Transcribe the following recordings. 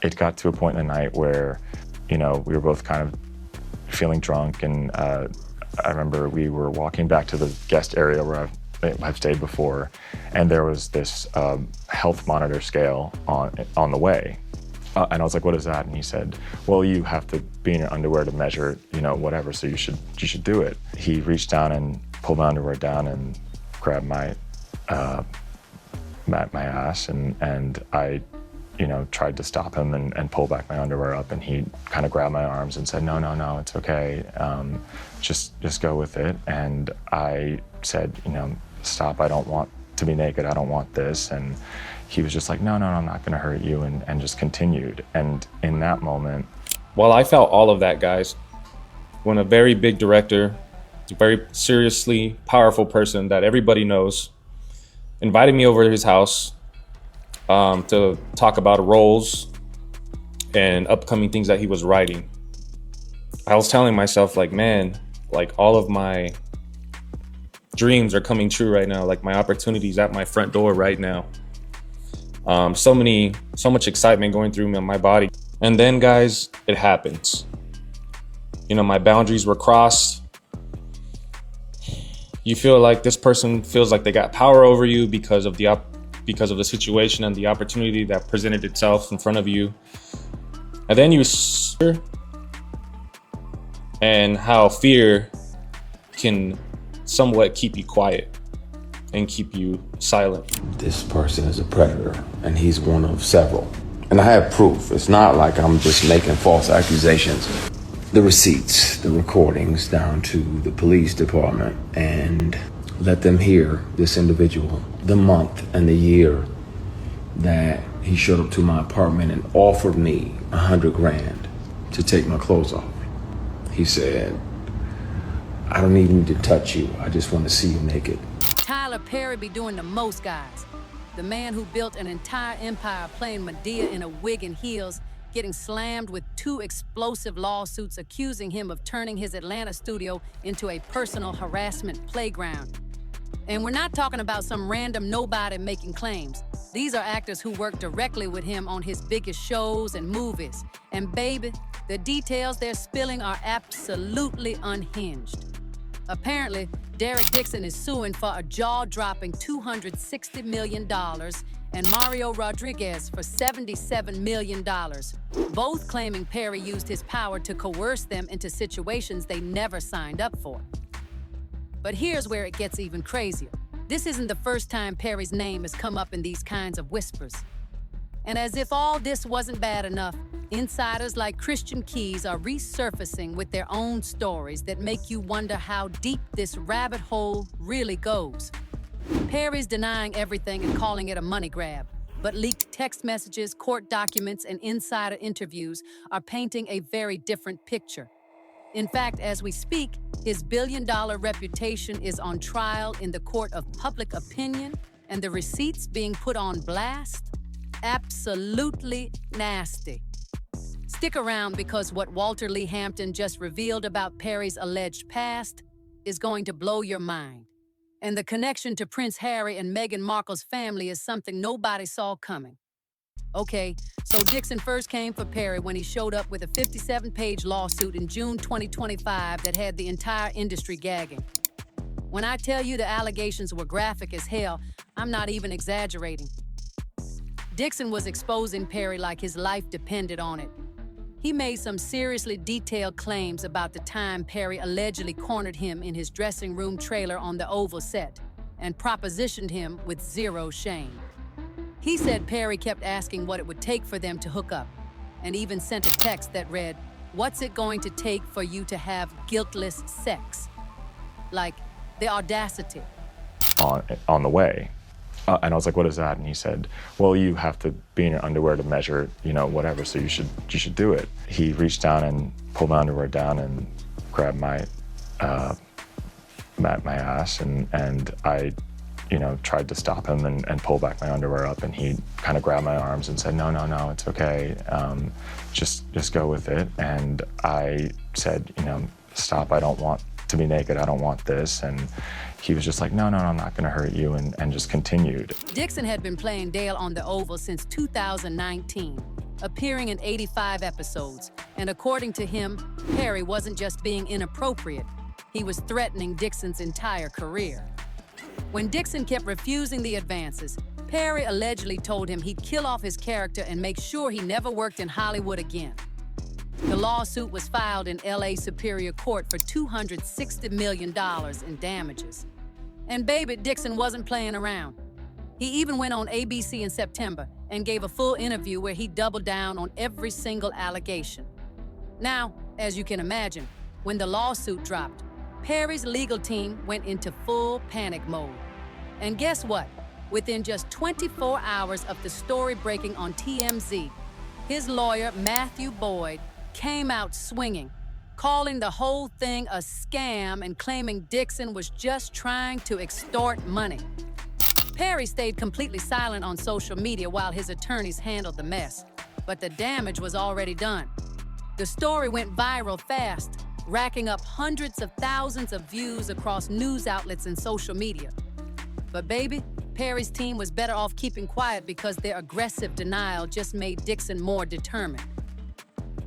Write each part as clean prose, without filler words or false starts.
it got to a point in the night where, we were both kind of feeling drunk, and I remember we were walking back to the guest area where I've stayed before, and there was this health monitor scale on the way. And I was like, what is that? And he said, well, you have to be in your underwear to measure, whatever, so you should do it. He reached down and pulled my underwear down and grabbed my ass, and I, tried to stop him and pull back my underwear up, and he kind of grabbed my arms and said, no, it's okay. Just go with it. And I said, stop, I don't want to be naked, I don't want this. And he was just like, no, I'm not gonna hurt you, and just continued. And in that moment... Well, I felt all of that, guys. When a very big director, a very seriously powerful person that everybody knows, invited me over to his house to talk about roles and upcoming things that he was writing. I was telling myself, like, man, like all of my dreams are coming true right now. Like my opportunities at my front door right now. So much excitement going through my body. And then, guys, it happens. My boundaries were crossed. You feel like this person feels like they got power over you because of the situation and the opportunity that presented itself in front of you. And then and how fear can somewhat keep you quiet and keep you silent. This person is a predator, and he's one of several. And I have proof. It's not like I'm just making false accusations. The receipts, the recordings, down to the police department, and let them hear this individual, the month and the year that he showed up to my apartment and offered me $100,000 to take my clothes off. He said, I don't even need to touch you. I just want to see you naked. Tyler Perry be doing the most, guys. The man who built an entire empire playing Medea in a wig and heels, getting slammed with 2 explosive lawsuits accusing him of turning his Atlanta studio into a personal harassment playground. And we're not talking about some random nobody making claims. These are actors who work directly with him on his biggest shows and movies. And baby, the details they're spilling are absolutely unhinged. Apparently, Derek Dixon is suing for a jaw-dropping $260 million and Mario Rodriguez for $77 million, both claiming Perry used his power to coerce them into situations they never signed up for. But here's where it gets even crazier. This isn't the first time Perry's name has come up in these kinds of whispers. And as if all this wasn't bad enough, insiders like Christian Keys are resurfacing with their own stories that make you wonder how deep this rabbit hole really goes. Perry's denying everything and calling it a money grab, but leaked text messages, court documents, and insider interviews are painting a very different picture. In fact, as we speak, his billion-dollar reputation is on trial in the court of public opinion, and the receipts being put on blast? Absolutely nasty. Stick around, because what Walter Lee Hampton just revealed about Perry's alleged past is going to blow your mind. And the connection to Prince Harry and Meghan Markle's family is something nobody saw coming. Okay, so Dixon first came for Perry when he showed up with a 57-page lawsuit in June 2025 that had the entire industry gagging. When I tell you the allegations were graphic as hell, I'm not even exaggerating. Dixon was exposing Perry like his life depended on it. He made some seriously detailed claims about the time Perry allegedly cornered him in his dressing room trailer on the Oval set and propositioned him with zero shame. He said Perry kept asking what it would take for them to hook up, and even sent a text that read, "What's it going to take for you to have guiltless sex?" Like, the audacity. On the way. And I was like, what is that? And he said, well, you have to be in your underwear to measure, whatever, so you should do it. He reached down and pulled my underwear down and grabbed my ass, and I, tried to stop him and pull back my underwear up, and he kind of grabbed my arms and said, no, it's okay. Just go with it. And I said, stop, I don't want to be naked, I don't want this. And he was just like, no, I'm not gonna hurt you, and just continued. Dixon had been playing Dale on the Oval since 2019. appearing in 85 episodes. And according to him, Perry wasn't just being inappropriate, he was threatening Dixon's entire career. When Dixon kept refusing the advances, Perry allegedly told him he'd kill off his character and make sure he never worked in Hollywood again. The lawsuit was filed in LA Superior Court for $260 million in damages. And baby, Dixon wasn't playing around. He even went on ABC in September and gave a full interview where he doubled down on every single allegation. Now, as you can imagine, when the lawsuit dropped, Perry's legal team went into full panic mode. And guess what? Within just 24 hours of the story breaking on TMZ, his lawyer, Matthew Boyd, came out swinging, calling the whole thing a scam and claiming Dixon was just trying to extort money. Perry stayed completely silent on social media while his attorneys handled the mess, but the damage was already done. The story went viral fast, racking up hundreds of thousands of views across news outlets and social media. But baby, Perry's team was better off keeping quiet because their aggressive denial just made Dixon more determined.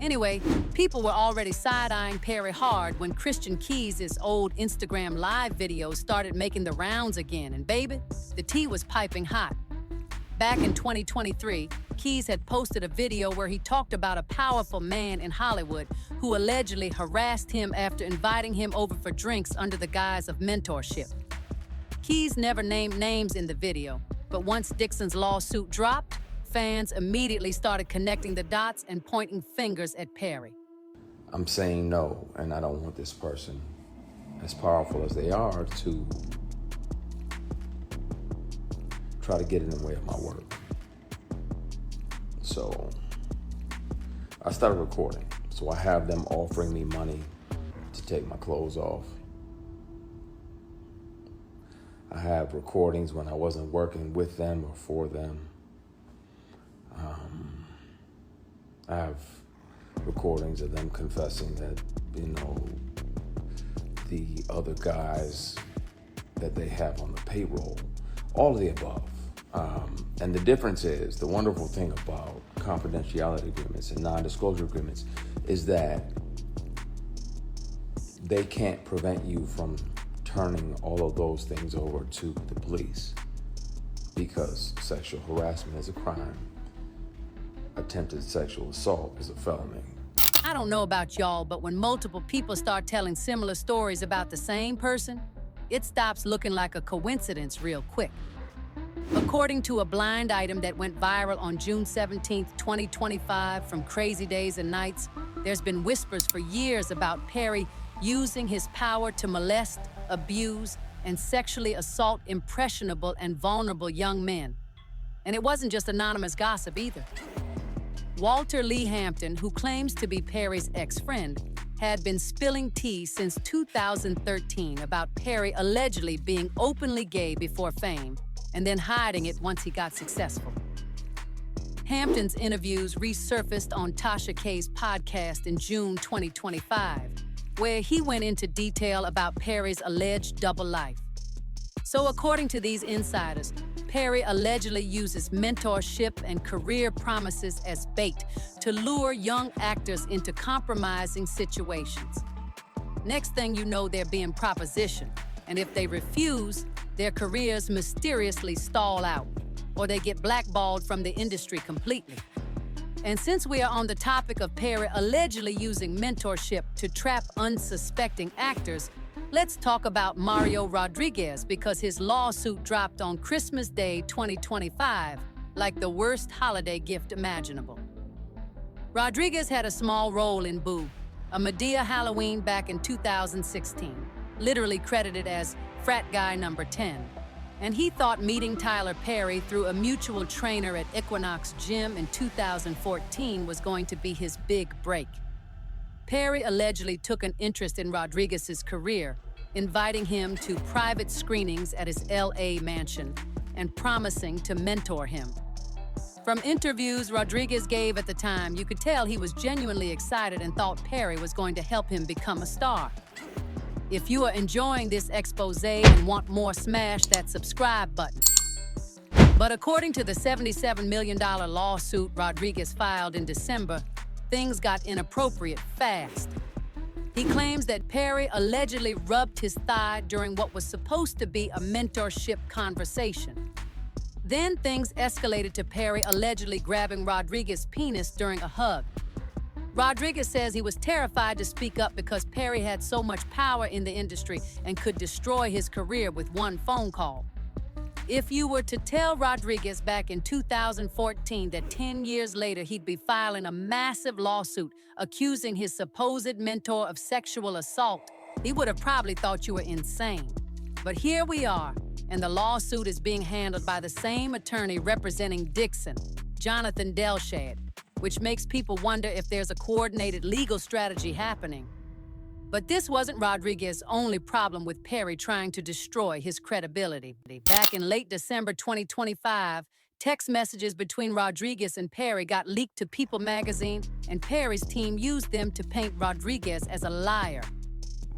Anyway, people were already side-eyeing Perry hard when Christian Keys' old Instagram live videos started making the rounds again, and baby, the tea was piping hot. Back in 2023, Keys had posted a video where he talked about a powerful man in Hollywood who allegedly harassed him after inviting him over for drinks under the guise of mentorship. Keys never named names in the video, but once Dixon's lawsuit dropped, fans immediately started connecting the dots and pointing fingers at Perry. I'm saying no, and I don't want this person, as powerful as they are, to try to get in the way of my work. So I started recording. So I have them offering me money to take my clothes off. I have recordings when I wasn't working with them or for them. I have recordings of them confessing that, the other guys that they have on the payroll, all of the above. And the difference is, the wonderful thing about confidentiality agreements and non-disclosure agreements is that they can't prevent you from turning all of those things over to the police, because sexual harassment is a crime. Attempted sexual assault is a felony. I don't know about y'all, but when multiple people start telling similar stories about the same person, it stops looking like a coincidence real quick. According to a blind item that went viral on June 17, 2025 from Crazy Days and Nights, there's been whispers for years about Perry using his power to molest, abuse, and sexually assault impressionable and vulnerable young men. And it wasn't just anonymous gossip either. Walter Lee Hampton, who claims to be Perry's ex-friend, had been spilling tea since 2013 about Perry allegedly being openly gay before fame and then hiding it once he got successful. Hampton's interviews resurfaced on Tasha K's podcast in June 2025, where he went into detail about Perry's alleged double life. So according to these insiders, Perry allegedly uses mentorship and career promises as bait to lure young actors into compromising situations. Next thing you know, they're being propositioned, and if they refuse, their careers mysteriously stall out, or they get blackballed from the industry completely. And since we are on the topic of Perry allegedly using mentorship to trap unsuspecting actors, let's talk about Mario Rodriguez, because his lawsuit dropped on Christmas Day 2025, like the worst holiday gift imaginable. Rodriguez had a small role in Boo, a Madea Halloween back in 2016, literally credited as Frat Guy Number 10. And he thought meeting Tyler Perry through a mutual trainer at Equinox Gym in 2014 was going to be his big break. Perry allegedly took an interest in Rodriguez's career, inviting him to private screenings at his LA mansion and promising to mentor him. From interviews Rodriguez gave at the time, you could tell he was genuinely excited and thought Perry was going to help him become a star. If you are enjoying this expose and want more, smash that subscribe button. But according to the $77 million lawsuit Rodriguez filed in December, things got inappropriate fast. He claims that Perry allegedly rubbed his thigh during what was supposed to be a mentorship conversation. Then things escalated to Perry allegedly grabbing Rodriguez's penis during a hug. Rodriguez says he was terrified to speak up because Perry had so much power in the industry and could destroy his career with one phone call. If you were to tell Rodriguez back in 2014 that 10 years later he'd be filing a massive lawsuit accusing his supposed mentor of sexual assault, he would have probably thought you were insane. But here we are, and the lawsuit is being handled by the same attorney representing Dixon, Jonathan Delshad, which makes people wonder if there's a coordinated legal strategy happening. But this wasn't Rodriguez's only problem with Perry trying to destroy his credibility. Back in late December 2025, text messages between Rodriguez and Perry got leaked to People magazine, and Perry's team used them to paint Rodriguez as a liar.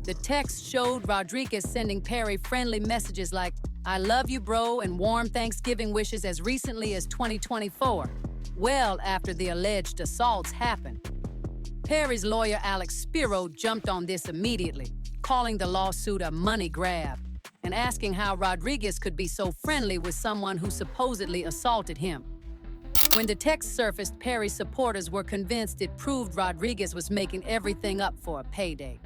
The text showed Rodriguez sending Perry friendly messages like, "I love you, bro," and warm Thanksgiving wishes as recently as 2024, well after the alleged assaults happened. Perry's lawyer Alex Spiro jumped on this immediately, calling the lawsuit a money grab and asking how Rodriguez could be so friendly with someone who supposedly assaulted him. When the text surfaced, Perry's supporters were convinced it proved Rodriguez was making everything up for a payday.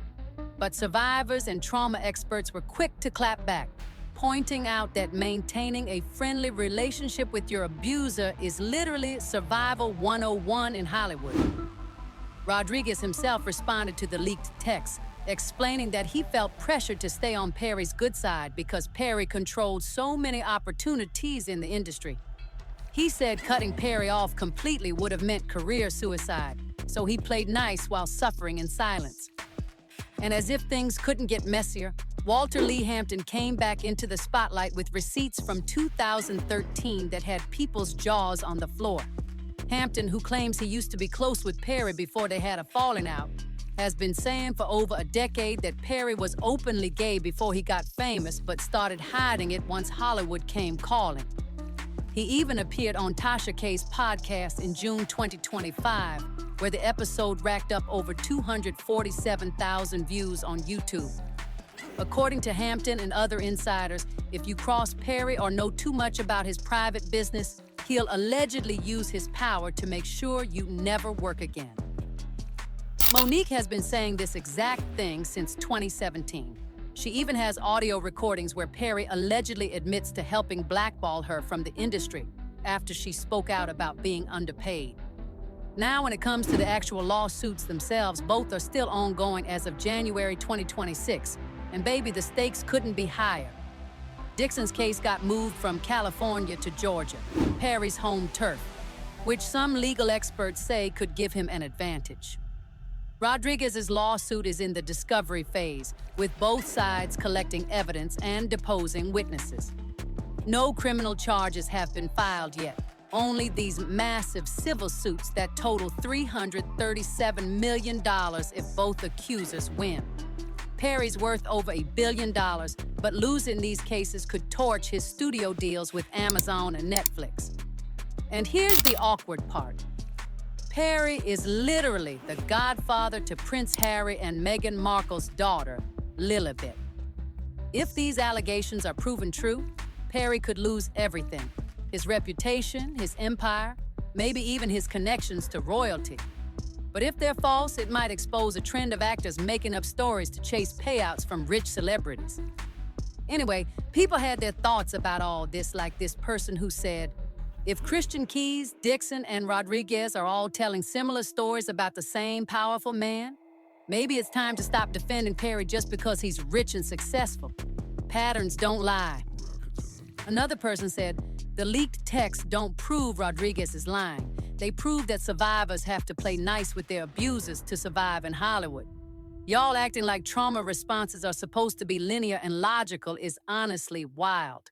But survivors and trauma experts were quick to clap back, pointing out that maintaining a friendly relationship with your abuser is literally survival 101 in Hollywood. Rodriguez himself responded to the leaked text, explaining that he felt pressured to stay on Perry's good side because Perry controlled so many opportunities in the industry. He said cutting Perry off completely would have meant career suicide, so he played nice while suffering in silence. And as if things couldn't get messier, Walter Lee Hampton came back into the spotlight with receipts from 2013 that had people's jaws on the floor. Hampton, who claims he used to be close with Perry before they had a falling out, has been saying for over a decade that Perry was openly gay before he got famous but started hiding it once Hollywood came calling. He even appeared on Tasha K's podcast in June 2025, where the episode racked up over 247,000 views on YouTube. According to Hampton and other insiders, if you cross Perry or know too much about his private business, he'll allegedly use his power to make sure you never work again. Monique has been saying this exact thing since 2017. She even has audio recordings where Perry allegedly admits to helping blackball her from the industry after she spoke out about being underpaid. Now, when it comes to the actual lawsuits themselves, both are still ongoing as of January 2026, and baby, the stakes couldn't be higher. Dixon's case got moved from California to Georgia, Perry's home turf, which some legal experts say could give him an advantage. Rodriguez's lawsuit is in the discovery phase, with both sides collecting evidence and deposing witnesses. No criminal charges have been filed yet, only these massive civil suits that total $337 million if both accusers win. Perry's worth over $1 billion, but losing these cases could torch his studio deals with Amazon and Netflix. And here's the awkward part. Perry is literally the godfather to Prince Harry and Meghan Markle's daughter, Lilibet. If these allegations are proven true, Perry could lose everything: his reputation, his empire, maybe even his connections to royalty. But if they're false, it might expose a trend of actors making up stories to chase payouts from rich celebrities. Anyway, people had their thoughts about all this, like this person who said, if Christian Keys, Dixon, and Rodriguez are all telling similar stories about the same powerful man, maybe it's time to stop defending Perry just because he's rich and successful. Patterns don't lie. Another person said, the leaked texts don't prove Rodriguez is lying. They prove that survivors have to play nice with their abusers to survive in Hollywood. Y'all acting like trauma responses are supposed to be linear and logical is honestly wild.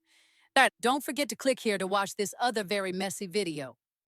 Don't forget to click here to watch this other very messy video.